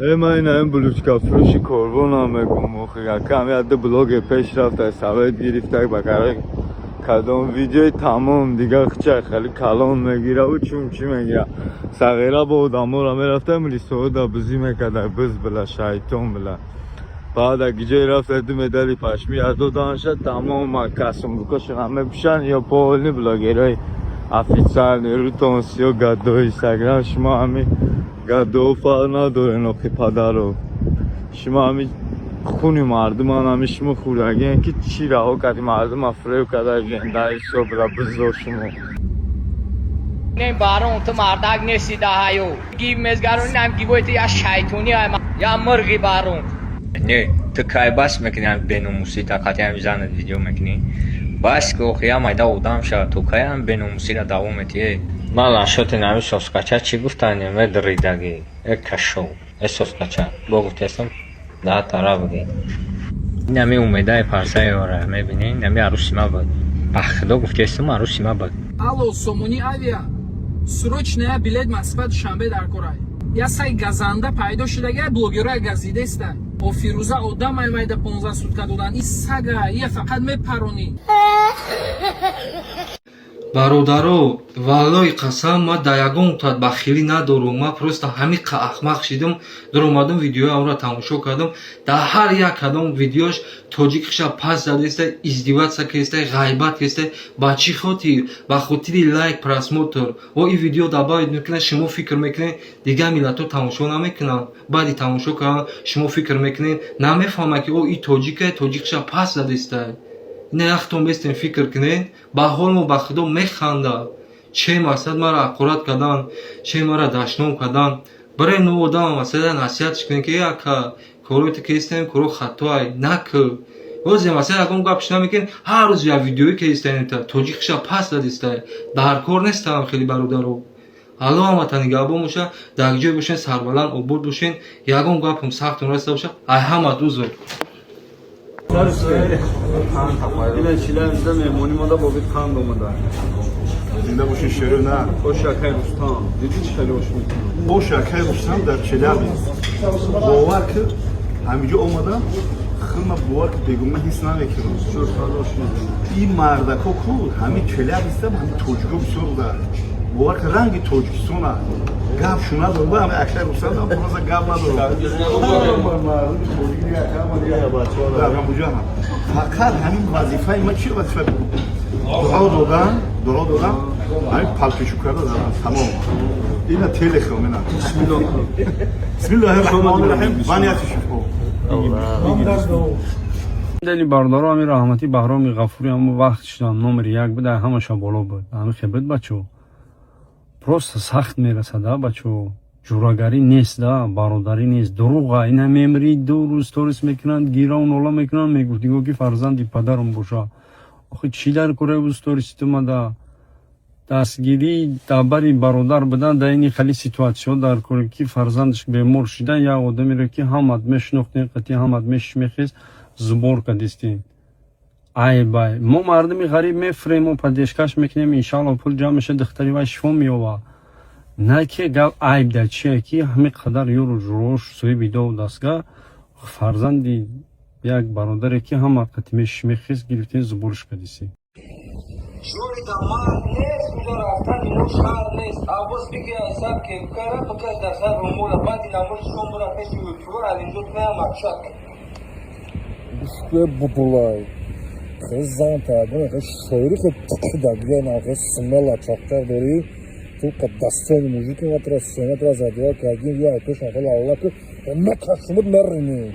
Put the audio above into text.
من این بلوچکا فروشی کربون هم میگم کمی عده بلوگ پیش رفته سوید گرفته بکره کدام ویدیوی تمام دیگه خیلی کلان میگیره و چی میگیره صغیره با آدم را میرفته ملی سعوده بزی میکده بز بلا شیطان بلا بعد اگه جای رفته دو مدلی پشمی از دو دانشه تمام کسم بکشن همه بشن یا پاولی بلاگیرای افیسر نیرو تانسی و گده های سگرم شما همین گده و فرق نداره نقی پدر رو شما همین خونی مردم هم شما خورده اینکه چی رها کردی مردم افریو کده گنده صبح را بزار شما این بارون تو مردک نسیده هایو گیب مزگرونی هم گیبوی تو یا شیطونی های یا مرغی بارون نه تو که بس میکنی بینوموسی تا قطعی هم زنه ویدیو میکنی بس که اوخی هم ایده اودام شد تو که هم بینوموسی را دوامتیه من شد نمی سوسکچه چی گفتن نمی دریدگی یک کشو ای سوسکچه با گفتستم ده تارا بگی نمی اومده پرسه یاره میبینی نمی عروسی ما بود بخدا گفتستم عروسی ما بود Алло, Сомони авиа. Срочная билет Москва Душанбе дар Корай. Я сай газанда пайдо шудага блогера газида иста. О Фируза одам майда 15 сутка додан. И сага, я фақат мепарони. бародаро валлои қасам ма да ягон тад бахилӣ надорум ма просто ҳамиқа ахмақ шидам даромадам видеои онро тамошо кардам дар ҳар як кадом видеош тоҷикиша пас задеста издеватса кеста ғайбат кеста ба чӣ хотир ба хотири лайк просмотр о ин видео дабавид мекунад шумо фикр мекунед дигар миллатҳо тамошо намекунанд баъди тамошо кардан шумо фикр мекунед намефаҳмад ки о ин тоҷика тоҷикиша пас задеста не ахтон местен фикр кунед ба ҳолмо ба худо механда че мақсад мара ақурат кардан че мара дашном кардан барои ну одам масалан насиҳатш кунед ки ака корои ту кестем коро хатоай накӯ озе масалан ягон гапш намекунед ҳар рӯз як видеои кестем тоҷикиша пас дадиста дар кор нестам хеле бародаро алло ҳамата нигаҳбон боша дар ҷой бошен сарбаланд обод бошен ягон гапам сахтон раста боша ай ҳама дузур اینه چیله اینجا میمونی مادا با بیت خند اومده زنده باشین شروع نه با شکر رستان دیدی چی خیلی خوش میکنه با شکر رستان در چیله باور که همینجا اومدم خیلی باور که بگم من حس نمیکنم شور خیلی خوش میکنه این مردکا کو همین چیله بیستم همین توجگو بسیار بودن باور که رنگ توجگستونه گپ شونه دارم با همه اکشر رستان دارم برازا گپ ندارم فقط همین وظیفه من چی وظیفه بود دعا دادن همین پلکشو کرده دارم تمام اینا تیل خیامه بسم الله الرحمن الرحیم بانیت شفا دلی بردارو امیر رحمتی بهرام غفوری هم وقت شدم نمر یک بده همشا بالا بود همین خبرت بچو просто сахт мерасада бачо ҷурагарӣ нест да бародарӣ нест дуруға ина мемри ду рӯз сторис мекунанд гирон ола мекунанд мегуфтиго ки фарзанди падарам боша охи чӣ дар кораи сторисит омада дастгирӣ дабари бародар будан да ини хали ситуатсиё дар кора ки фарзандаш бемор шуда як одамеро ки ҳамат мешинохтем қати ҳамат мешишмехез зубор кадистем ай бай мо мардуми ғариб мефурем мо падешкаш мекунем иншалло пул ҷамъ меша духтари вай шифо меёва на ки гап айб дар чие ки ҳамин қадар ёру журош соҳиби дов дастгах фарзанди як бародаре ки ҳама қати мешишмехез гирифтем зуборш кадисем جوری داماد نیست کجا رفتن اینو شهر نیست عباس بگی حساب که کاره بکش در سر رومولا بعد این عباس شما برا کشی یوتیوبر از اینجا تو هم اکشک بسکه ببولای خیلی زن تردون خیلی شایری که تکی دبیان خیلی سملا چاکتر داری تو که دستان موجود که ما ترا سیمت را زدیه که اگین یه ایتوش نخیلی اولا که همه کشمود مرینی